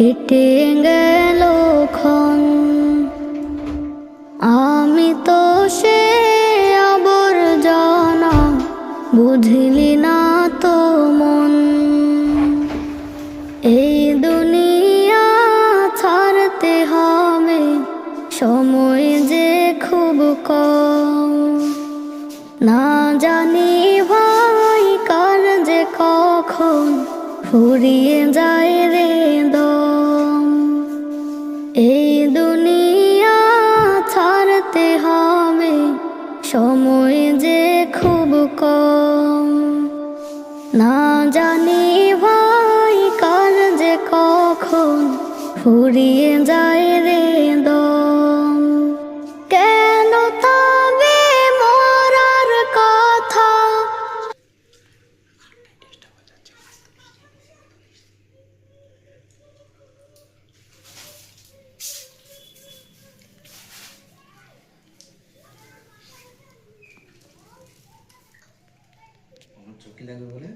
কেটে গেল ক্ষণ, আমি তো সে আবর্জনা, বুঝলি না তো মন। এই দুনিয়া ছাড়তে হবে, সময় যে খুব কম। না জানি ভাই কার যে কখন ফুরিয়ে যায় রে দম। এই দুনিয়া ছাড়তে হবে, সময় যে খুব কম। না জানি ভাই কার যে কখন ফুরিয়ে যায় রে দম। কেন তবে মরার কথা, আমার চোখে লাগবে বলে